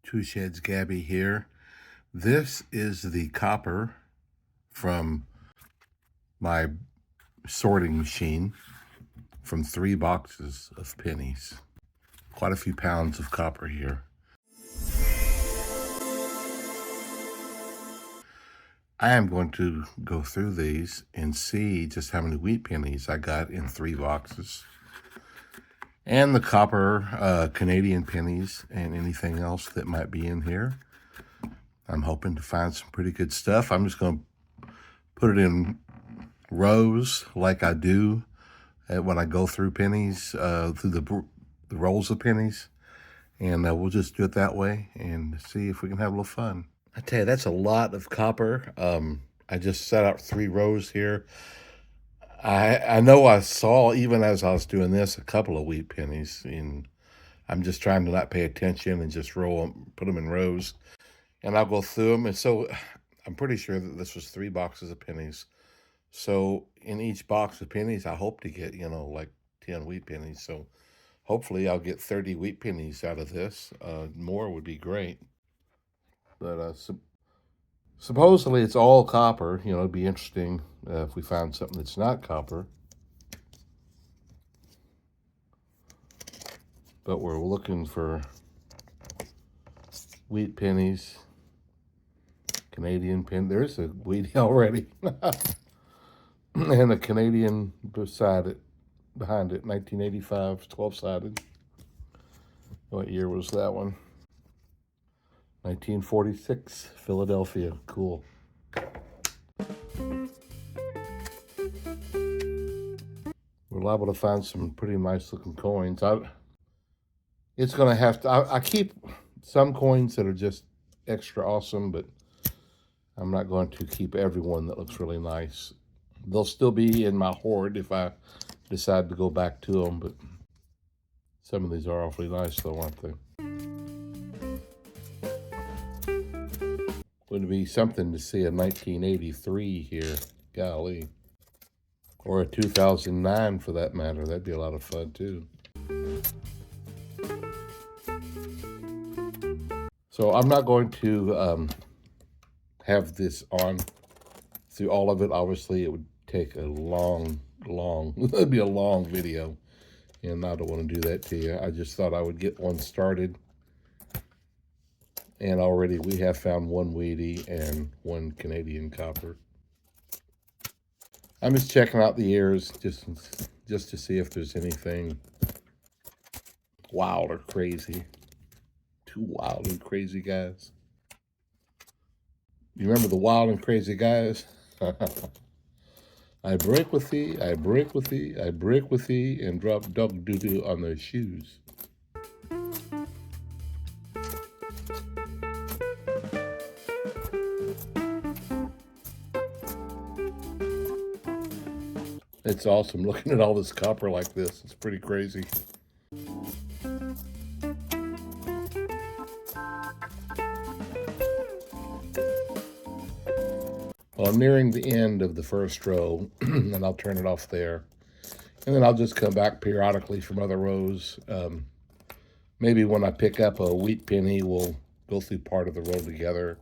Two Sheds Gabby here. This is the copper from my sorting machine from 3 boxes of pennies. Quite a few pounds of copper here. I am going to go through these and see just how many wheat pennies I got in 3 boxes. And the copper Canadian pennies and anything else that might be in here. I'm hoping to find some pretty good stuff. I'm just going to put it in rows like I do when I go through pennies, through the rolls of pennies. And we'll just do it that way and see if we can have a little fun. I tell you, that's a lot of copper. I just set out 3 rows here. I know I saw, even as I was doing this, a couple of wheat pennies, and I'm just trying to not pay attention and just roll them, put them in rows, and I'll go through them. And so I'm pretty sure that this was 3 boxes of pennies. So in each box of pennies, I hope to get, like 10 wheat pennies. So hopefully I'll get 30 wheat pennies out of this. More would be great. But supposedly it's all copper. It'd be interesting if we found something that's not copper. But we're looking for wheat pennies, Canadian pen. There's a wheat already. And a Canadian beside it, behind it, 1985, 12-sided. What year was that one? 1946, Philadelphia. Cool. We're liable to find some pretty nice looking coins. It's going to have to, I keep some coins that are just extra awesome, but I'm not going to keep everyone that looks really nice. They'll still be in my hoard if I decide to go back to them, but some of these are awfully nice though, aren't they? Would be something to see a 1983 here, golly. Or a 2009 for that matter. That'd be a lot of fun too. So I'm not going to have this on through all of it. Obviously, it would take a long, it'd be a long video. And I don't want to do that to you. I just thought I would get one started. And already we have found 1 Wheatie and 1 Canadian copper. I'm just checking out the ears just to see if there's anything wild or crazy. 2 wild and crazy guys. You remember the wild and crazy guys? I break with thee, I break with thee, I break with thee, and drop dog doo-doo on their shoes. It's awesome looking at all this copper like this. It's pretty crazy. Well, I'm nearing the end of the first row, and I'll turn it off there. And then I'll just come back periodically from other rows. Maybe when I pick up a wheat penny, we'll go through part of the row together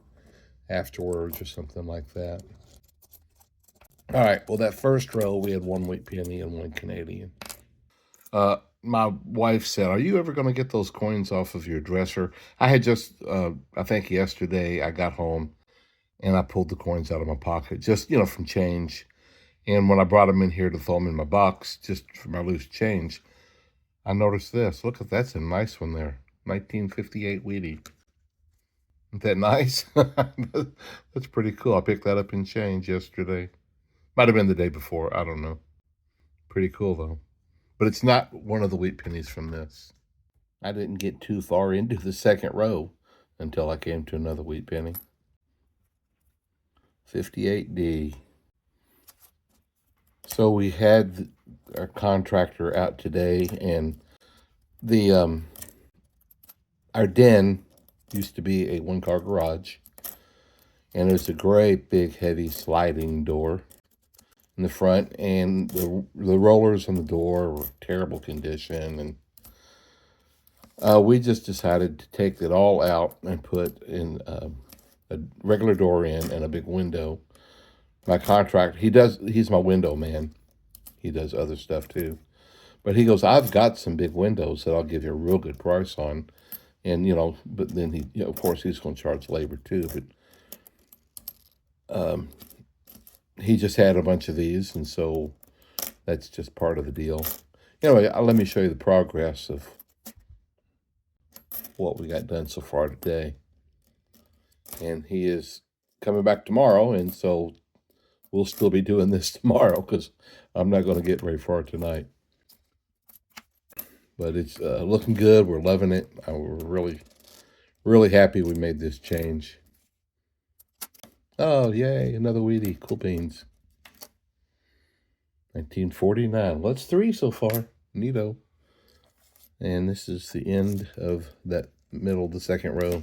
afterwards or something like that. All right, well, that first row, we had 1 wheat penny and 1 Canadian. My wife said, are you ever going to get those coins off of your dresser? I had just, I think yesterday, I got home and I pulled the coins out of my pocket, just, from change. And when I brought them in here to throw them in my box, just for my loose change, I noticed this. Look, that's a nice one there. 1958 Wheatie. Isn't that nice? That's pretty cool. I picked that up in change yesterday. Might have been the day before. I don't know. Pretty cool, though. But it's not one of the wheat pennies from this. I didn't get too far into the second row until I came to another wheat penny. 58D. So we had our contractor out today, and the our den used to be a 1-car garage, and it was a great big heavy sliding door in the front, and the rollers on the door were terrible condition, and We just decided to take it all out and put in a regular door in and a big window. My contractor, he's my window man. He does other stuff too. But he goes, I've got some big windows that I'll give you a real good price on. And, but then of course, he's going to charge labor too. But he just had a bunch of these. And so that's just part of the deal. Anyway, let me show you the progress of what we got done so far today. And he is coming back tomorrow. And so we'll still be doing this tomorrow because I'm not going to get very far tonight. But it's looking good. We're loving it. We're really, really happy we made this change. Oh, yay, another Wheatie. Cool beans. 1949. Well, that's 3 so far. Neato. And this is the end of that middle of the second row.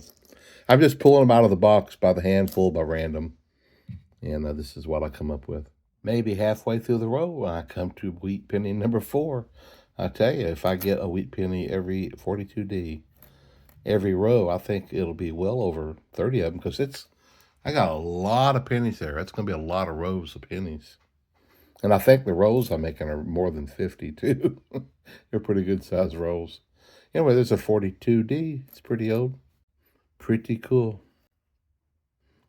I'm just pulling them out of the box by the handful, by random. And this is what I come up with. Maybe halfway through the row, I come to wheat penny number 4. I tell you, if I get a wheat penny every 42D, every row, I think it'll be well over 30 of them because I got a lot of pennies there. That's going to be a lot of rows of pennies. And I think the rolls I'm making are more than 50 too. They're pretty good size rolls. Anyway, there's a 42D. It's pretty old. Pretty cool.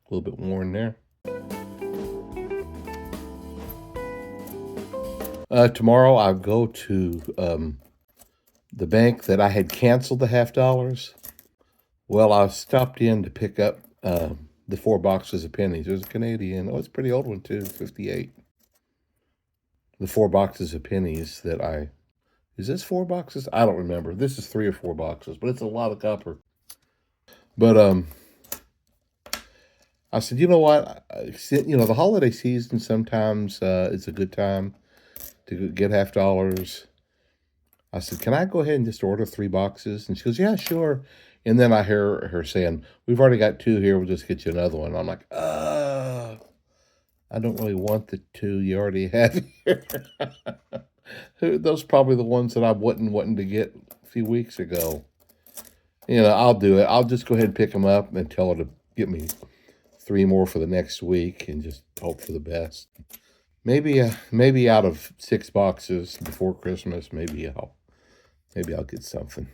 A little bit worn there. Tomorrow I'll go to the bank that I had canceled the $50. Well, I stopped in to pick up the 4 boxes of pennies. There's a Canadian. Oh, it's a pretty old one too, 58. The 4 boxes of pennies that is this 4 boxes? I don't remember. This is 3 or 4 boxes, but it's a lot of copper. But I said, you know what? The holiday season sometimes it's a good time to get $50. I said, can I go ahead and just order 3 boxes? And she goes, yeah, sure. And then I hear her saying, we've already got 2 here. We'll just get you another one. I'm like, I don't really want the 2 you already have here. Those are probably the ones that I wasn't wanting to get a few weeks ago. I'll do it. I'll just go ahead and pick them up and tell her to get me 3 more for the next week and just hope for the best. Maybe out of 6 boxes before Christmas, maybe I'll get something.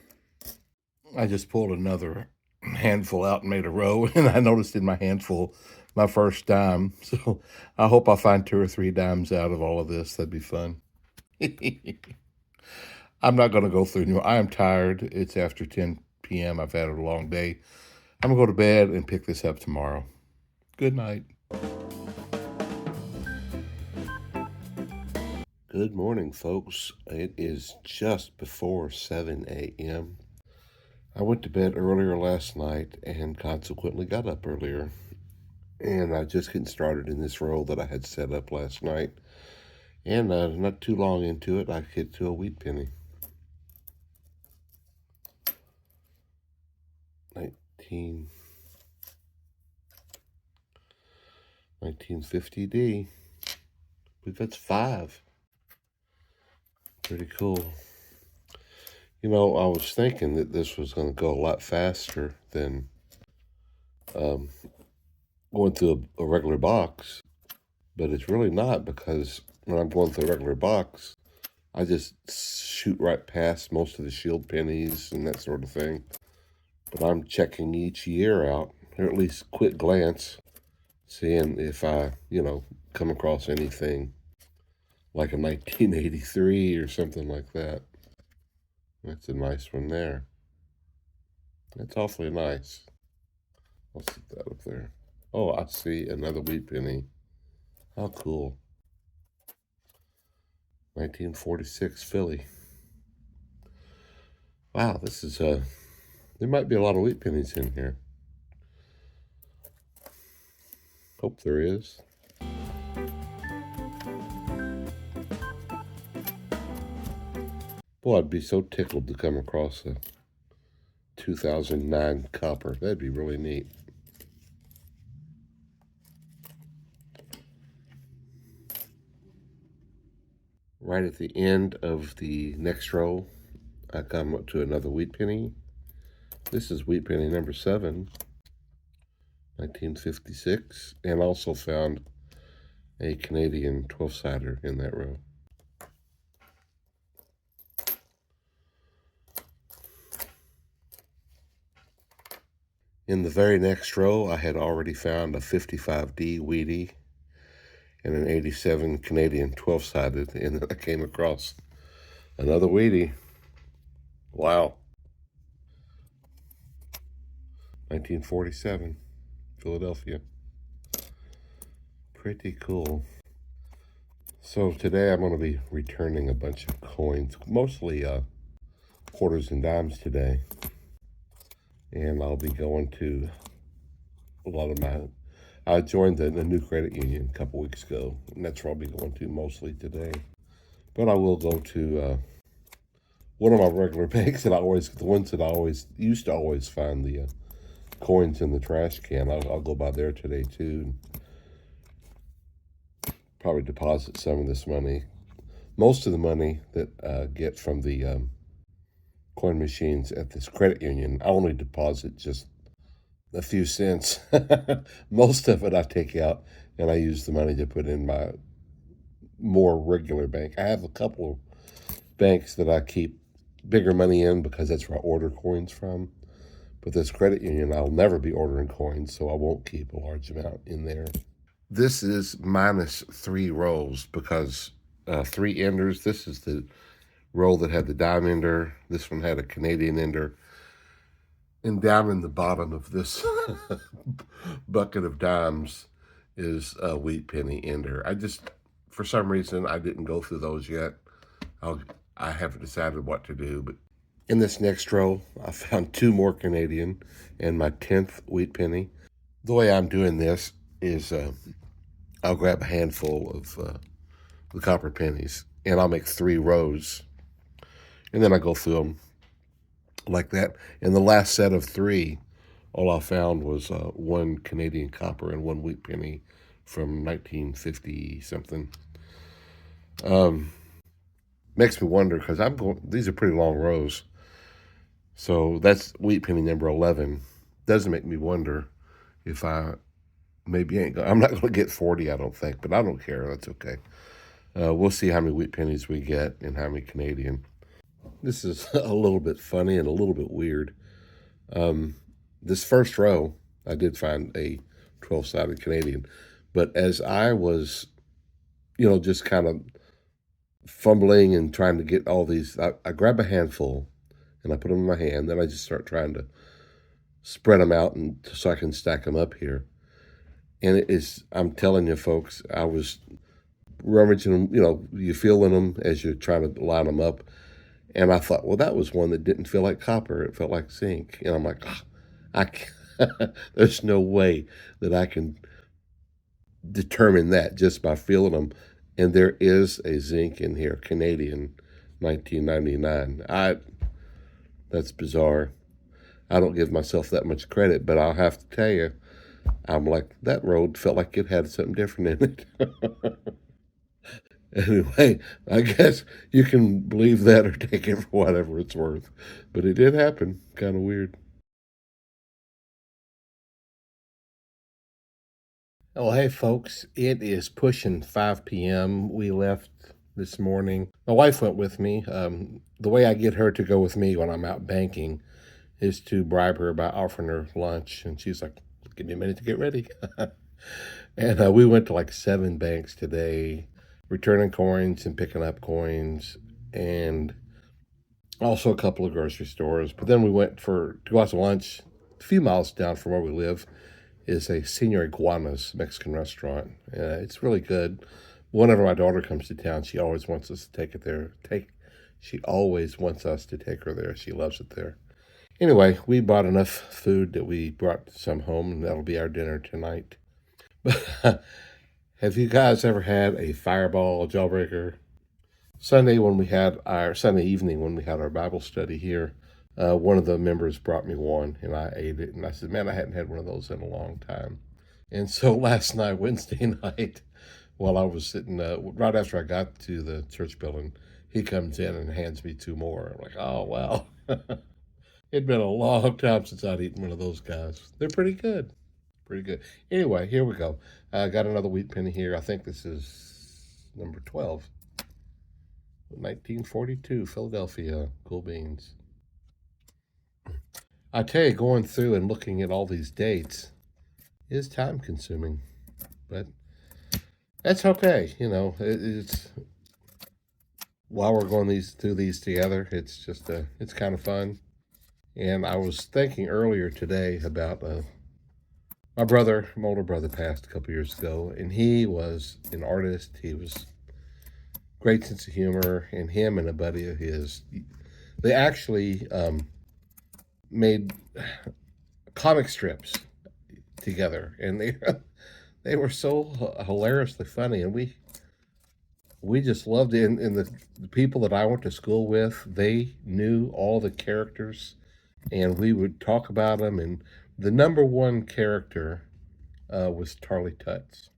I just pulled another handful out and made a row, and I noticed in my handful my first dime. So I hope I find 2 or 3 dimes out of all of this. That'd be fun. I'm not going to go through anymore. I am tired. It's after 10 p.m. I've had a long day. I'm going to go to bed and pick this up tomorrow. Good night. Good morning, folks. It is just before 7 a.m. I went to bed earlier last night and consequently got up earlier. And I'm just getting started in this roll that I had set up last night. And not too long into it, I hit to a wheat penny. 1950D. I believe that's 5. Pretty cool. I was thinking that this was going to go a lot faster than going through a regular box, but it's really not, because when I'm going through a regular box, I just shoot right past most of the shield pennies and that sort of thing. But I'm checking each year out, or at least quick glance, seeing if I, come across anything like a 1983 or something like that. That's a nice one there. That's awfully nice. I'll set that up there. Oh, I see another wheat penny. How cool. 1946 Philly. Wow, this is there might be a lot of wheat pennies in here. Hope there is. Boy, I'd be so tickled to come across a 2009 copper. That'd be really neat. Right at the end of the next row, I come up to another wheat penny. This is wheat penny number 7, 1956, and also found a Canadian 12-sider in that row. In the very next row, I had already found a 55D Wheatie and an 87 Canadian 12-sided, and then I came across another Wheatie. Wow. 1947, Philadelphia. Pretty cool. So today I'm going to be returning a bunch of coins, mostly quarters and dimes today. And I'll be going to a lot of my... I joined the new credit union a couple weeks ago, and that's where I'll be going to mostly today. But I will go to one of my regular banks that the ones that I used to always find the coins in the trash can. I'll go by there today too. Probably deposit some of this money. Most of the money that I get from the coin machines at this credit union, I only deposit just a few cents. Most of it I take out and I use the money to put in my more regular bank. I have a couple of banks that I keep bigger money in because that's where I order coins from. But this credit union, I'll never be ordering coins, so I won't keep a large amount in there. This is minus 3 rolls because 3 enders. This is the roll that had the dime ender. This one had a Canadian ender. And down in the bottom of this bucket of dimes is a wheat penny ender. For some reason, I didn't go through those yet. I haven't decided what to do. But in this next row, I found 2 more Canadian and my 10th wheat penny. The way I'm doing this is I'll grab a handful of the copper pennies, and I'll make 3 rows. And then I go through them like that. In the last set of 3, all I found was 1 Canadian copper and 1 wheat penny from 1950-something. Makes me wonder, because these are pretty long rows. So that's wheat penny number 11. Doesn't make me wonder if I'm not going to get 40, I don't think, but I don't care. That's okay. We'll see how many wheat pennies we get and how many Canadian. This is a little bit funny and a little bit weird. This first row, I did find a 12-sided Canadian. But as I was, just kind of fumbling and trying to get all these, I grab a handful and I put them in my hand. Then I just start trying to spread them out so I can stack them up here. And I'm telling you, folks, I was rummaging them, you feeling them as you're trying to line them up. And I thought, well, that was one that didn't feel like copper. It felt like zinc. And I'm like, there's no way that I can determine that just by feeling them. And there is a zinc in here, Canadian, 1999. That's bizarre. I don't give myself that much credit, but I'll have to tell you, I'm like, that road felt like it had something different in it. Anyway, I guess you can believe that or take it for whatever it's worth. But it did happen. Kind of weird. Oh, hey, folks. It is pushing 5 p.m. We left this morning. My wife went with me. The way I get her to go with me when I'm out banking is to bribe her by offering her lunch. And she's like, give me a minute to get ready. And we went to like 7 banks today, returning coins and picking up coins, and also a couple of grocery stores. But then we went to go out to lunch. A few miles down from where we live is a Senor Iguana's Mexican restaurant. It's really good. Whenever my daughter comes to town, she always wants us to take it there. She always wants us to take her there. She loves it there. Anyway, we bought enough food that we brought some home, and that'll be our dinner tonight. Have you guys ever had a fireball jawbreaker? Sunday evening when we had our Bible study here, one of the members brought me one, and I ate it, and I said, man, I hadn't had one of those in a long time. And so last night, Wednesday night, while I was sitting, right after I got to the church building, he comes in and hands me 2 more. I'm like, oh, wow. It'd been a long time since I'd eaten one of those guys. They're pretty good. Pretty good. Anyway, here we go. I got another wheat penny here. I think this is number 12. 1942, Philadelphia. Cool beans. I tell you, going through and looking at all these dates is time consuming. But that's okay. It's while we're going through these together, it's kind of fun. And I was thinking earlier today about my brother. My older brother passed a couple years ago, and he was an artist. He was great sense of humor, and him and a buddy of his, they actually made comic strips together, and they were so hilariously funny, and we just loved it. And the people that I went to school with, they knew all the characters, and we would talk about them. And the number one character was Charlie Tutts.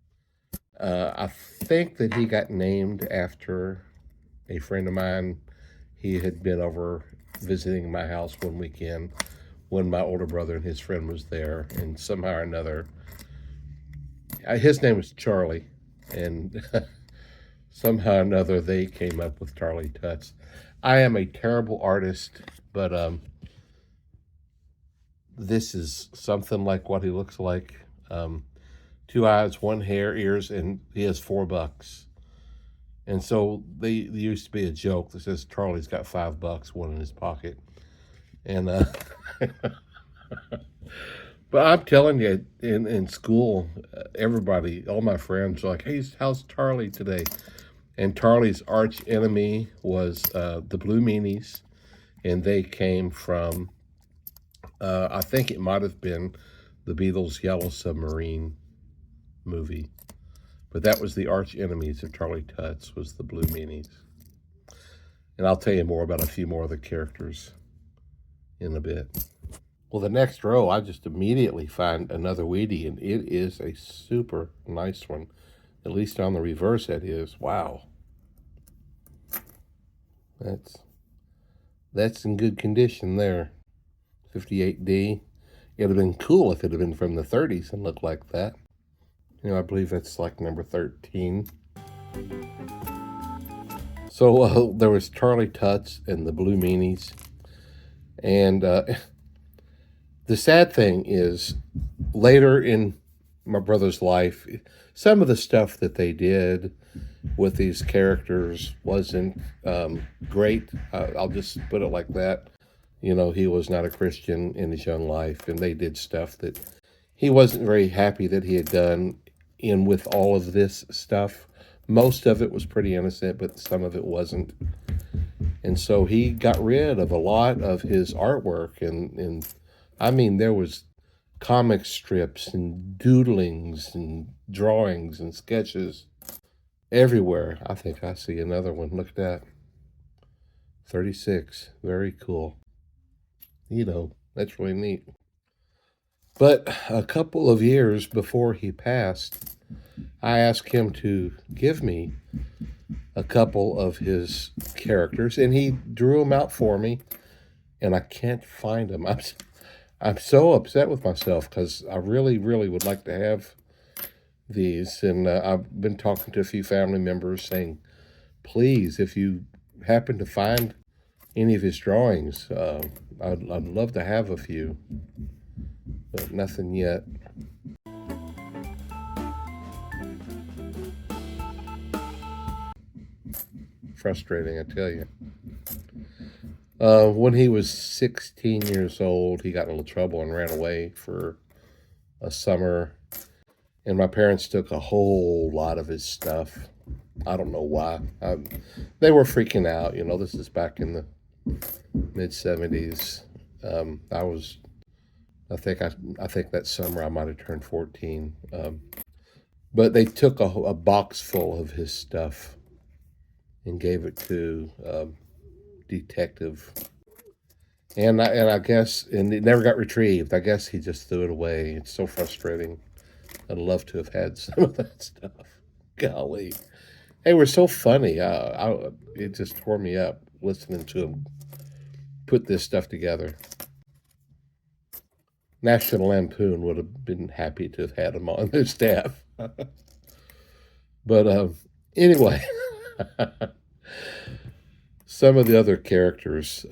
I think that he got named after a friend of mine. He had been over visiting my house one weekend when my older brother and his friend was there, and somehow or another, his name was Charlie, and somehow or another they came up with Charlie Tutts. I am a terrible artist, but this is something like what he looks like. 2 eyes, 1 hair, ears, and he has $4. And so there used to be a joke that says Charlie's got $5, one in his pocket. And but I'm telling you, in school, everybody, all my friends are like, "Hey, how's Charlie today?" And Charlie's arch enemy was the Blue Meanies, and they came from, I think it might have been the Beatles' Yellow Submarine movie. But that was the arch enemies of Charlie Tutts, was the Blue Meanies. And I'll tell you more about a few more of the characters in a bit. Well, the next row, I just immediately find another Wheatie, and it is a super nice one. At least on the reverse it is. Wow. That's in good condition there. 58D. It would have been cool if it had been from the 30s and looked like that. I believe that's like number 13. So there was Charlie Tutts and the Blue Meanies. And the sad thing is, later in my brother's life, some of the stuff that they did with these characters wasn't great. I'll just put it like that. He was not a Christian in his young life, and they did stuff that he wasn't very happy that he had done in with all of this stuff. Most of it was pretty innocent, but some of it wasn't. And so he got rid of a lot of his artwork, and I mean, there was comic strips and doodlings and drawings and sketches everywhere. I think I see another one. Look at that. 36. Very cool. That's really neat. But a couple of years before he passed, I asked him to give me a couple of his characters, and he drew them out for me, and I can't find them. I'm so upset with myself because I really, really would like to have these, and I've been talking to a few family members saying, please, if you happen to find any of his drawings, I'd love to have a few, but nothing yet. Frustrating, I tell you. When he was 16 years old, he got in a little trouble and ran away for a summer. And my parents took a whole lot of his stuff. I don't know why. They were freaking out. This is back in the mid-70s. I think that summer I might have turned 14. But they took a box full of his stuff and gave it to detective, and I guess, and it never got retrieved. I guess he just threw it away. It's so frustrating. I'd love to have had some of that stuff. Golly, they were so funny. It just tore me up listening to him put this stuff together. National Lampoon would have been happy to have had him on their staff. But anyway, some of the other characters.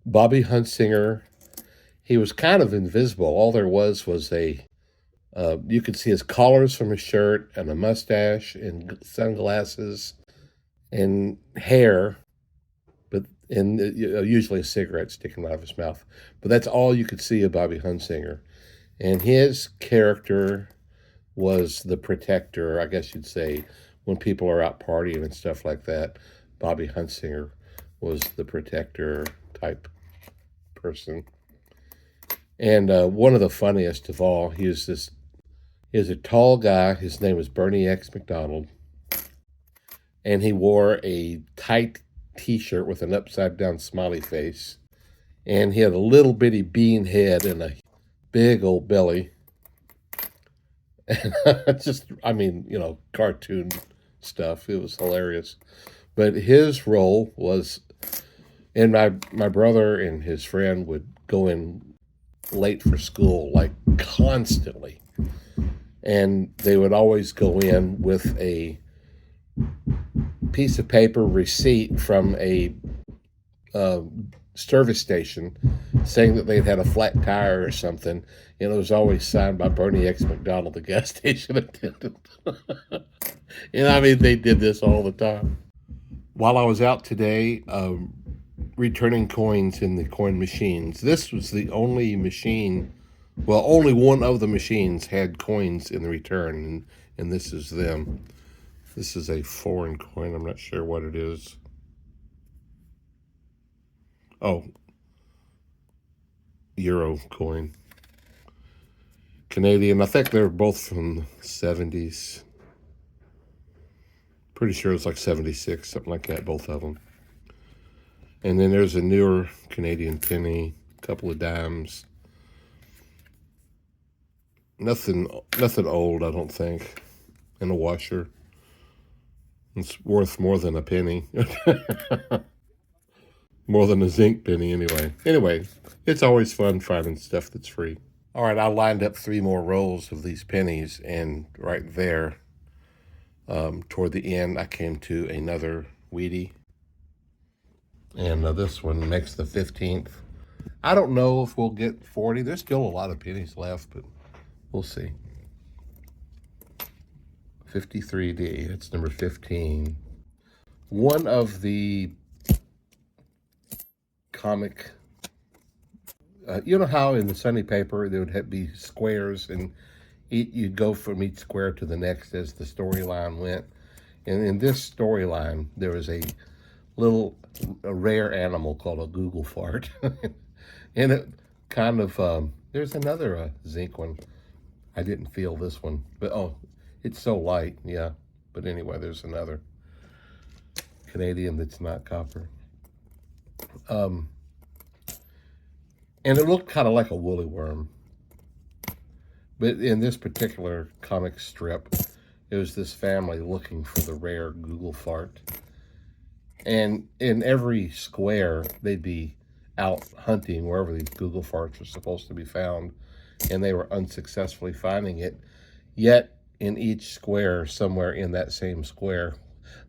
Bobby Huntsinger, he was kind of invisible. All there was a, you could see his collars from his shirt and a mustache and sunglasses and hair, but and usually a cigarette sticking out of his mouth. But that's all you could see of Bobby Huntsinger. And his character was the protector, I guess you'd say, when people are out partying and stuff like that. Bobby Huntsinger was the protector type person. And one of the funniest of all, he was a tall guy. His name was Bernie X McDonald. And he wore a tight t-shirt with an upside down smiley face. And he had a little bitty bean head and a big old belly. And just, I mean, cartoon stuff. It was hilarious. But his role was, and my brother and his friend would go in late for school, like constantly. And they would always go in with a piece of paper receipt from a service station saying that they'd had a flat tire or something. And it was always signed by Bernie X McDonald, the gas station attendant. And I mean, they did this all the time. While I was out today, returning coins in the coin machines, this was the only machine, well, only one of the machines had coins in the return, and this is them. This is a foreign coin. I'm not sure what it is. Oh, Euro coin. Canadian. I think they're both from the 70s. Pretty sure it's like 76, something like that, both of them. And then there's a newer Canadian penny, a couple of dimes. Nothing old, I don't think. And a washer. It's worth more than a penny. More than a zinc penny, anyway. Anyway, it's always fun finding stuff that's free. All right, I lined up 3 more rolls of these pennies, and right there, toward the end, I came to another Wheatie. And this one makes the 15th. I don't know if we'll get 40. There's still a lot of pennies left, but we'll see. 53D, it's number 15. One of the comic, you know how in the Sunday paper there would be squares, and you'd go from each square to the next as the storyline went. And in this storyline, there was a rare animal called a Google fart. And it kind of, there's another zinc one. I didn't feel this one, but oh, it's so light, yeah. But anyway, there's another Canadian that's not copper. And it looked kind of like a woolly worm. But in this particular comic strip, it was this family looking for the rare Google fart. And in every square, they'd be out hunting wherever these Google farts were supposed to be found, and they were unsuccessfully finding it. Yet, in each square, somewhere in that same square,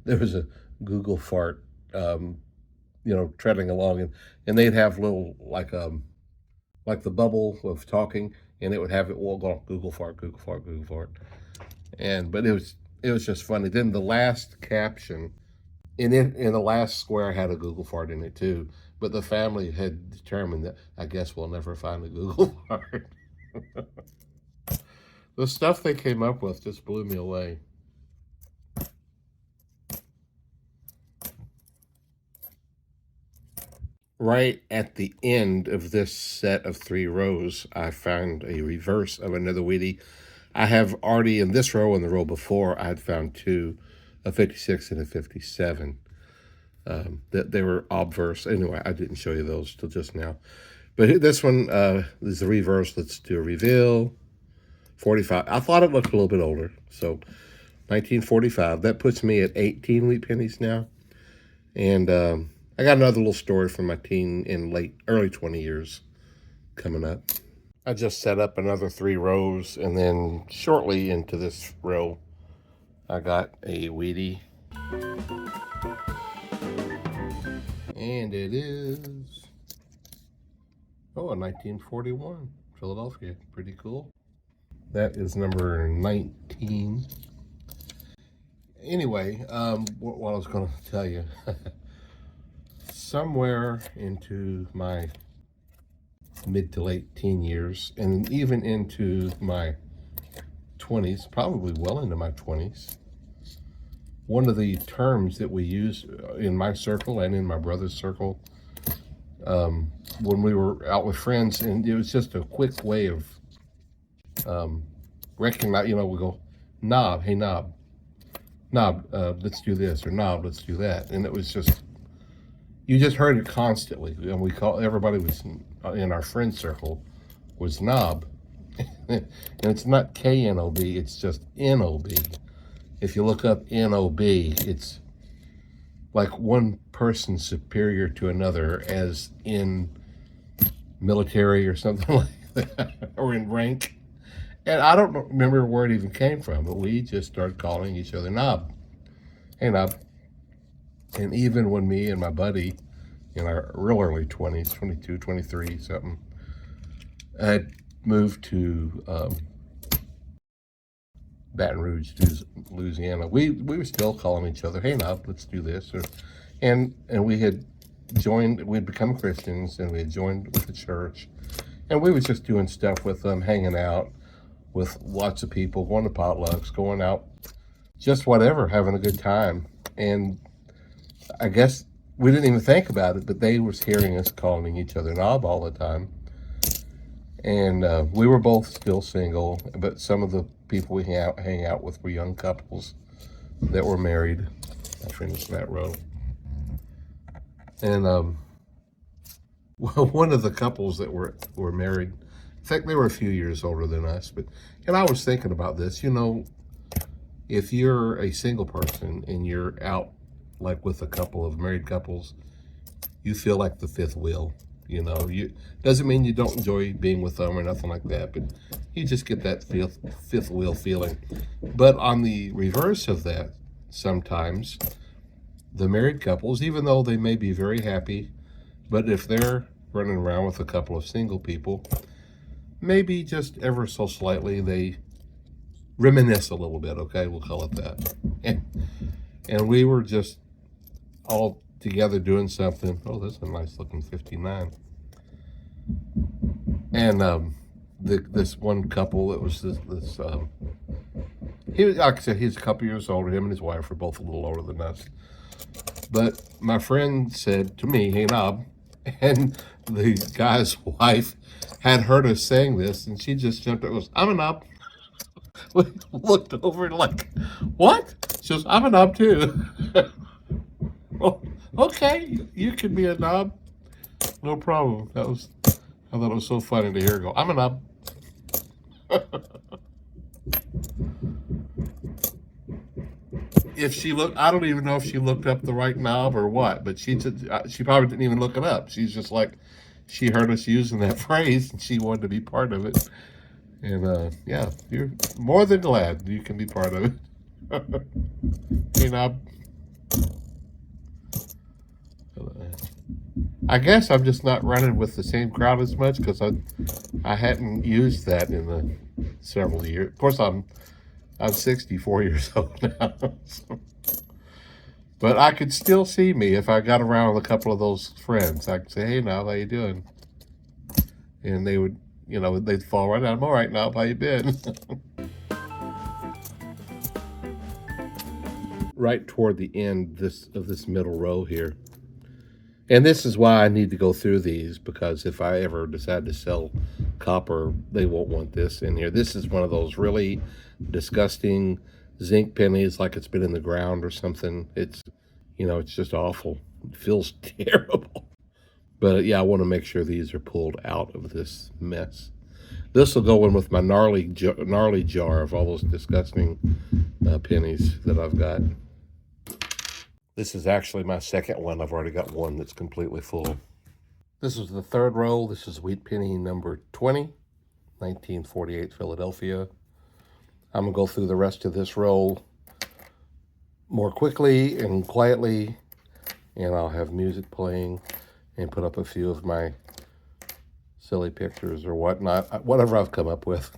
there was a Google fart, treading along, and they'd have little, like the bubble of talking, and it would have it all go Google fart, Google fart, Google fart. But it was just funny. Then the last caption, in the last square had a Google fart in it too, but the family had determined that I guess we'll never find a Google fart. The stuff they came up with just blew me away. Right at the end of this set of 3 rows, I found a reverse of another Wheatie. I have already, in this row and the row before, I had found 2, a 56 and a 57. That they were obverse. Anyway, I didn't show you those till just now. But this one is the reverse. Let's do a reveal. 45. I thought it looked a little bit older. So 1945. That puts me at 18 wheat pennies now. And I got another little story from my teen and early 20 years coming up. I just set up another 3 rows, and then shortly into this row, I got a Wheatie. And it is, a 1941 Philadelphia. Pretty cool. That is number 19. Anyway, what I was going to tell you, somewhere into my mid to late teen years, and even into my 20s, probably well into my 20s, one of the terms that we use in my circle and in my brother's circle, when we were out with friends, and it was just a quick way of recognize, we go, knob, hey knob, let's do this, or knob, let's do that. And it was just, you just heard it constantly. And we call, everybody was in our friend circle was knob. And it's not K-N-O-B, it's just N-O-B. If you look up N-O-B, it's like one person superior to another, as in military or something like that, or in rank. And I don't remember where it even came from, but we just started calling each other knob. Hey knob. And even when me and my buddy in our real early 20s, 22, 23, something, had moved to Baton Rouge, Louisiana, we were still calling each other, hey knob, let's do this. And we had joined, we'd become Christians, and we had joined with the church, and we was just doing stuff with them, hanging out with lots of people, going to potlucks, going out, just whatever, having a good time. And I guess we didn't even think about it, but they was hearing us calling each other knob all the time. And we were both still single, but some of the people we hang out with were young couples that were married. I finished that row. And one of the couples that were married, in fact, they were a few years older than us, and I was thinking about this, if you're a single person and you're out like with a couple of married couples, you feel like the fifth wheel. Doesn't mean you don't enjoy being with them or nothing like that, but you just get that fifth wheel feeling. But on the reverse of that, sometimes the married couples, even though they may be very happy, but if they're running around with a couple of single people, maybe just ever so slightly they reminisce a little bit, okay? We'll call it that. And we were just all together doing something. Oh, this is a nice looking 59. And this one couple, it was he was, like I said, he's a couple years older. Him and his wife were both a little older than us. But my friend said to me, hey knob, and the guy's wife had heard us saying this, and she just jumped up and goes, I'm a knob. We looked over like, what? She goes, I'm a knob too. Well, okay, you can be a knob, no problem. I thought it was so funny to hear her go, I'm a knob. If she looked, I don't even know if she looked up the right knob or what, but she probably didn't even look it up. She's just like, she heard us using that phrase and she wanted to be part of it. And yeah, you're more than glad you can be part of it. Hey knob. I guess I'm just not running with the same crowd as much because I hadn't used that in the several years. Of course, I'm 64 years old now. So. But I could still see me if I got around with a couple of those friends. I could say, hey, now, how you doing? And they would, they'd fall right out. I'm all right now. How you been? Right toward the end of this middle row here. And this is why I need to go through these, because if I ever decide to sell copper, they won't want this in here. This is one of those really disgusting zinc pennies, like it's been in the ground or something. It's, it's just awful. It feels terrible. But yeah, I want to make sure these are pulled out of this mess. This will go in with my gnarly jar of all those disgusting pennies that I've got. This is actually my second one. I've already got one that's completely full. This is the third roll. This is wheat penny number 20. 1948 Philadelphia. I'm going to go through the rest of this roll more quickly and quietly, and I'll have music playing and put up a few of my silly pictures or whatnot, whatever I've come up with.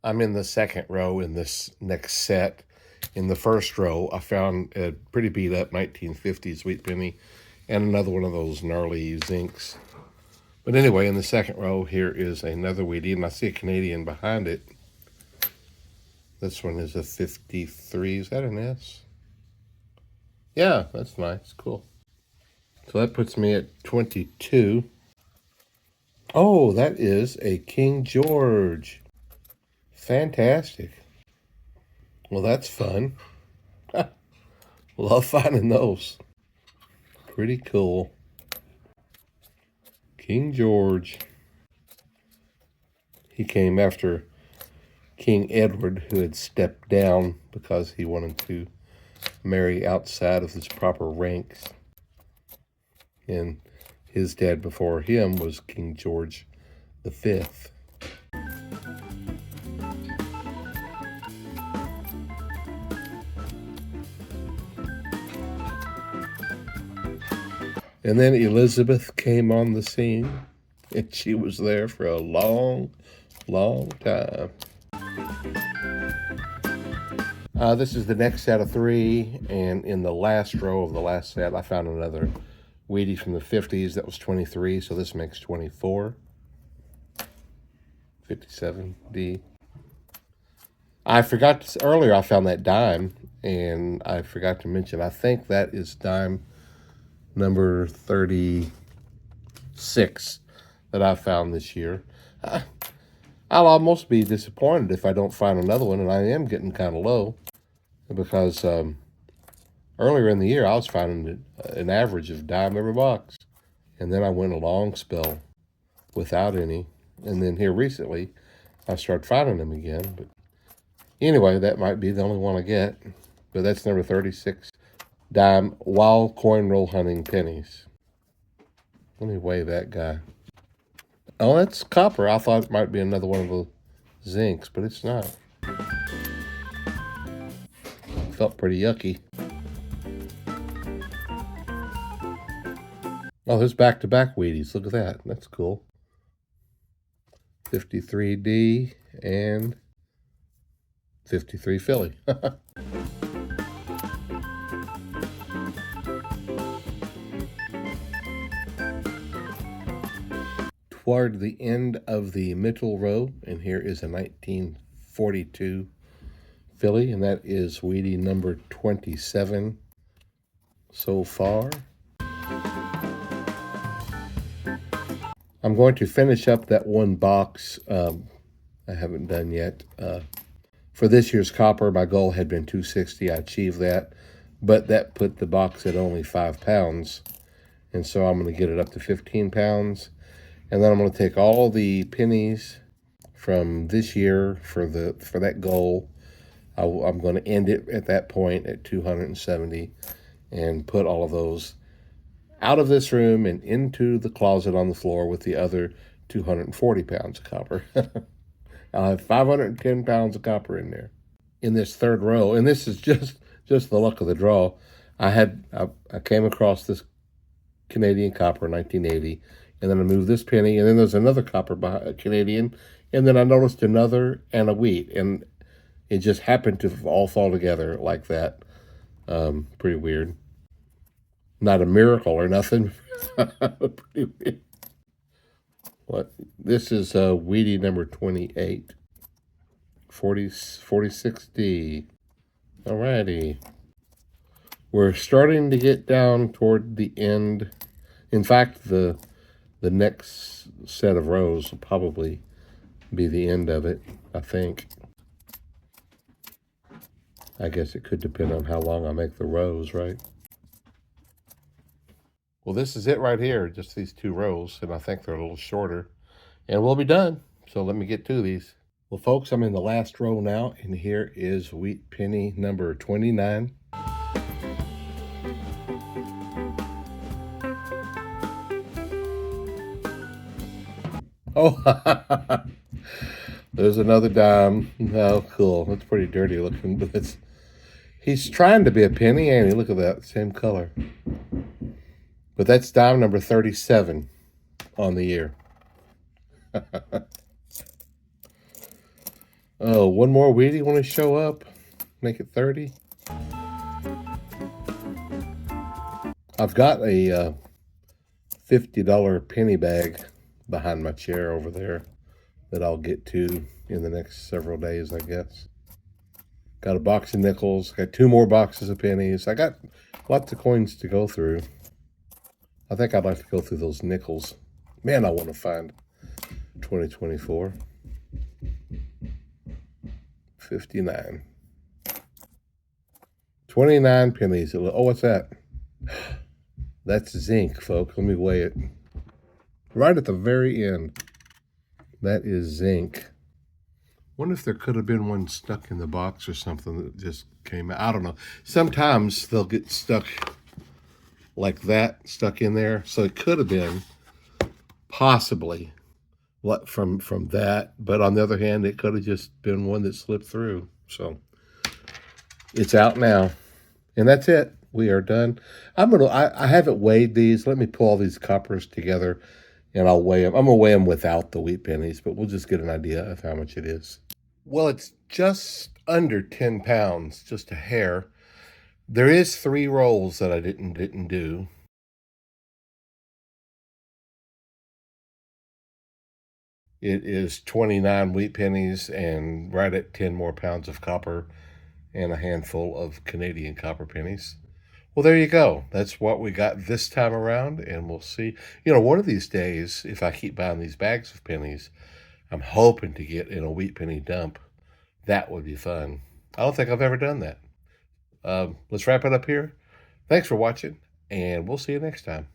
I'm in the second row in this next set. In the first row, I found a pretty beat up 1950s wheat penny and another one of those gnarly zincs. But anyway, in the second row, here is another Wheatie, and I see a Canadian behind it. This one is a 53. Is that an S? Yeah, that's nice. Cool. So that puts me at 22. Oh, that is a King George. Fantastic. Well, that's fun. Love finding those. Pretty cool. King George. He came after King Edward, who had stepped down because he wanted to marry outside of his proper ranks. And his dad before him was King George V. And then Elizabeth came on the scene, and she was there for a long, long time. This is the next set of three, and in the last row of the last set, I found another Wheatie from the 50s. That was 23, so this makes 24. 57D. I forgot to, earlier I found that dime, and I forgot to mention, I think that is dime number 36 that I found this year. I'll almost be disappointed if I don't find another one, and I am getting kind of low because earlier in the year I was finding an average of dime every box, and then I went a long spell without any, and then here recently I started finding them again. But anyway, that might be the only one I get, but that's number 36. Dime wild coin roll hunting pennies. Let me weigh that guy. Oh, that's copper. I thought it might be another one of the zincs, but it's not. Felt pretty yucky. Oh, there's back-to-back Wheaties. Look at that. That's cool. 53D and 53 Philly. Toward the end of the middle row, and here is a 1942 Philly, and that is Wheatie number 27 so far. I'm going to finish up that one box I haven't done yet. For this year's copper, my goal had been 260. I achieved that, but that put the box at only 5 pounds, and so I'm going to get it up to 15 pounds. And then I'm going to take all the pennies from this year for that goal. I'm going to end it at that point at 270 and put all of those out of this room and into the closet on the floor with the other 240 pounds of copper. I'll have 510 pounds of copper in there. In this third row, and this is just the luck of the draw, I came across this Canadian copper in 1980. And then I moved this penny, and then there's another copper Canadian, and then I noticed another and a wheat. And It just happened to all fall together like that. Pretty weird. Not a miracle or nothing. Pretty weird. What? This is Wheatie number 28. 46D. Alrighty. We're starting to get down toward the end. In fact, the next set of rows will probably be the end of it, I think. I guess it could depend on how long I make the rows, right? Well, this is it right here, just these 2 rows, and I think they're a little shorter. And we'll be done. So let me get to these. Well, folks, I'm in the last row now, and here is wheat penny number 29. Oh, there's another dime. Oh, cool. That's pretty dirty looking, but he's trying to be a penny, ain't he? Look at that, same color. But that's dime number 37 on the year. Oh, one more Wheatie want to show up? Make it 30? I've got a $50 penny bag behind my chair over there that I'll get to in the next several days, I guess. Got a box of nickels. Got 2 more boxes of pennies. I got lots of coins to go through. I think I'd like to go through those nickels. Man, I want to find 2024. 59. 29 pennies. Oh, what's that? That's zinc, folks. Let me weigh it. Right at the very end. That is zinc. Wonder if there could have been one stuck in the box or something that just came out. I don't know. Sometimes they'll get stuck like that, stuck in there. So it could have been possibly what from that. But on the other hand, it could have just been one that slipped through. So it's out now. And that's it. We are done. I haven't weighed these. Let me pull all these coppers together and I'll weigh them. I'm going to weigh them without the wheat pennies, but we'll just get an idea of how much it is. Well, it's just under 10 pounds, just a hair. There is 3 rolls that I didn't do. It is 29 wheat pennies and right at 10 more pounds of copper and a handful of Canadian copper pennies. Well, there you go. That's what we got this time around, and we'll see. One of these days, if I keep buying these bags of pennies, I'm hoping to get in a wheat penny dump. That would be fun. I don't think I've ever done that. Let's wrap it up here. Thanks for watching, and we'll see you next time.